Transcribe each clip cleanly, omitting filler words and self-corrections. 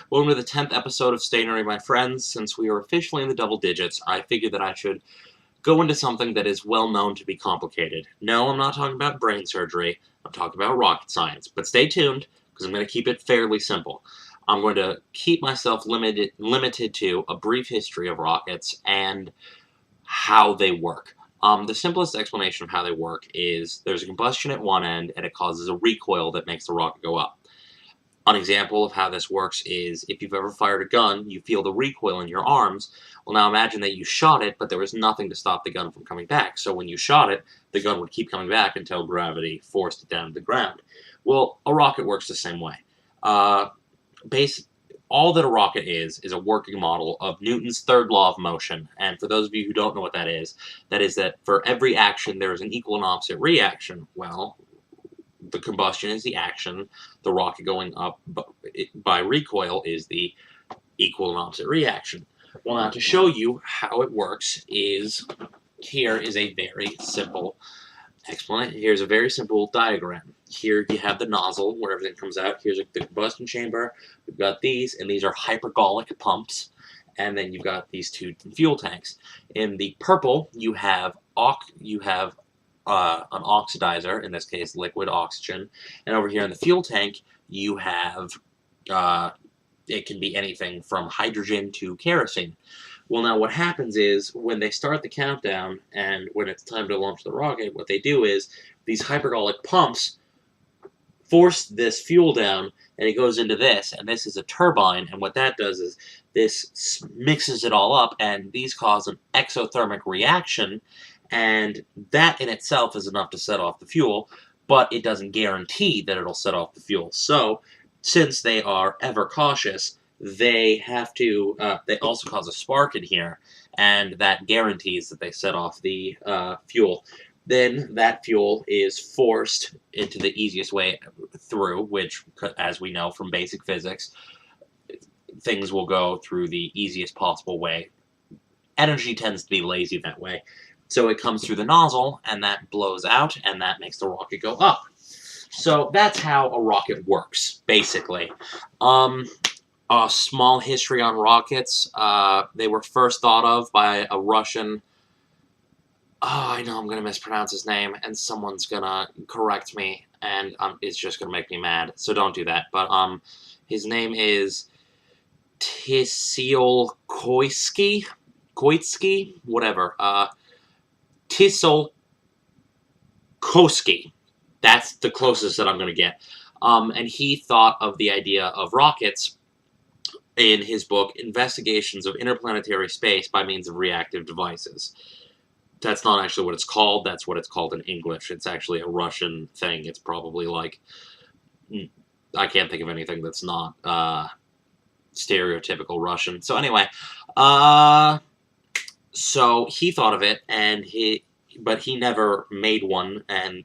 Welcome to the 10th episode of Stationery, my friends. Since we are officially in the double digits, I figured that I should go into something that is well known to be complicated. No, I'm not talking about brain surgery. I'm talking about rocket science. But stay tuned, because I'm going to keep it fairly simple. I'm going to keep myself limited to a brief history of rockets and how they work. The simplest explanation of how they work is there's a combustion at one end, and it causes a recoil that makes the rocket go up. An example of how this works is if you've ever fired a gun, you feel the recoil in your arms. Well, now imagine that you shot it, but there was nothing to stop the gun from coming back. So when you shot it, the gun would keep coming back until gravity forced it down to the ground. Well, a rocket works the same way. All that a rocket is a working model of Newton's third law of motion. And for those of you who don't know what that is that for every action there is an equal and opposite reaction. Well, the combustion is the action, the rocket going up by recoil is the equal and opposite reaction. Well, now to show you how it works here is a very simple explanation. Here's a very simple diagram. Here you have the nozzle where everything comes out. Here's the combustion chamber. We've got these, and these are hypergolic pumps. And then you've got these two fuel tanks. In the purple, you have an oxidizer, in this case liquid oxygen, and over here in the fuel tank you have it can be anything from hydrogen to kerosene. Well, now what happens is when they start the countdown and when it's time to launch the rocket, what they do is these hypergolic pumps force this fuel down, and it goes into this, and this is a turbine, and what that does is this mixes it all up, and these cause an exothermic reaction. And that in itself is enough to set off the fuel, but it doesn't guarantee that it'll set off the fuel. So, since they are ever cautious, they have to, they also cause a spark in here, and that guarantees that they set off the fuel. Then that fuel is forced into the easiest way through, which, as we know from basic physics, things will go through the easiest possible way. Energy tends to be lazy that way. So it comes through the nozzle, and that blows out, and that makes the rocket go up. So that's how a rocket works, basically. A small history on rockets. They were first thought of by a Russian... Oh, I know I'm going to mispronounce his name, and someone's going to correct me, and it's just going to make me mad. So don't do that. But his name is Tsiolkovsky? Whatever. Tsiolkovsky. That's the closest that I'm going to get. And he thought of the idea of rockets in his book, Investigations of Interplanetary Space by Means of Reactive Devices. That's not actually what it's called. That's what it's called in English. It's actually a Russian thing. It's probably like... I can't think of anything that's not stereotypical Russian. So anyway, so he thought of it, but he never made one, and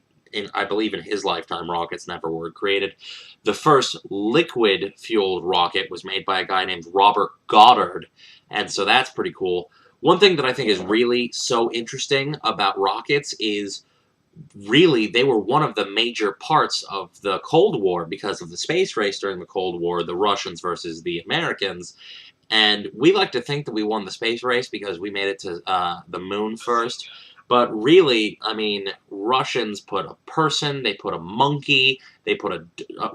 I believe in his lifetime, rockets never were created. The first liquid-fueled rocket was made by a guy named Robert Goddard, and so that's pretty cool. One thing that I think is really so interesting about rockets is really they were one of the major parts of the Cold War because of the space race during the Cold War, the Russians versus the Americans. And we like to think that we won the space race because we made it to the moon first. But really, I mean, Russians put a person, they put a monkey, they put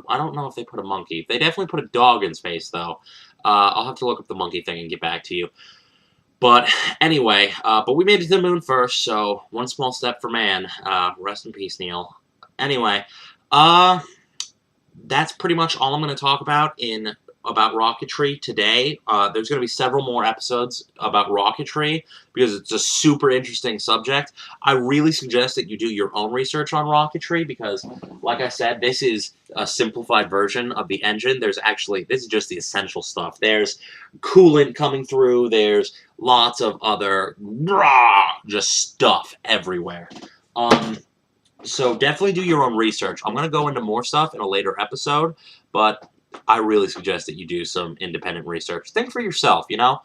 I don't know if they put a monkey. They definitely put a dog in space, though. I'll have to look up the monkey thing and get back to you. But anyway, but we made it to the moon first, so one small step for man. Rest in peace, Neil. Anyway, that's pretty much all I'm going to talk about about rocketry today. There's going to be several more episodes about rocketry because it's a super interesting subject. I really suggest that you do your own research on rocketry because, like I said, this is a simplified version of the engine. This is just the essential stuff. There's coolant coming through. There's lots of other just stuff everywhere. So definitely do your own research. I'm going to go into more stuff in a later episode, but I really suggest that you do some independent research. Think for yourself, you know?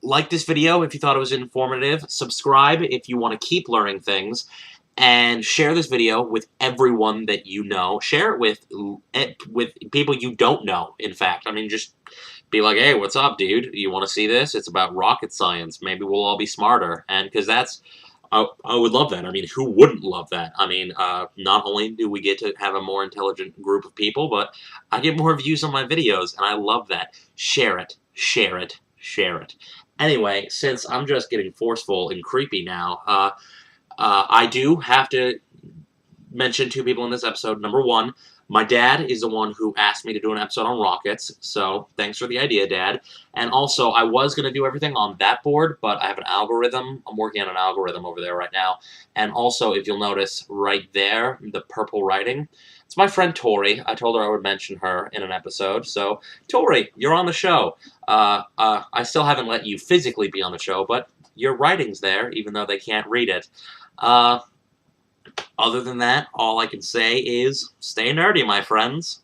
Like this video if you thought it was informative. Subscribe if you want to keep learning things. and share this video with everyone that you know. Share it with people you don't know, in fact. I mean, just be like, hey, what's up, dude? You want to see this? It's about rocket science. Maybe we'll all be smarter. And because I would love that. I mean, who wouldn't love that? I mean, not only do we get to have a more intelligent group of people, but I get more views on my videos, and I love that. Share it, share it, share it. Anyway, since I'm just getting forceful and creepy now, I do have to mention two people in this episode. Number one, my dad is the one who asked me to do an episode on rockets, so thanks for the idea, Dad. And also, I was going to do everything on that board, but I have an algorithm. I'm working on an algorithm over there right now. And also, if you'll notice right there, the purple writing, it's my friend Tori. I told her I would mention her in an episode. So, Tori, you're on the show. I still haven't let you physically be on the show, but your writing's there, even though they can't read it. Other than that, all I can say is stay nerdy, my friends.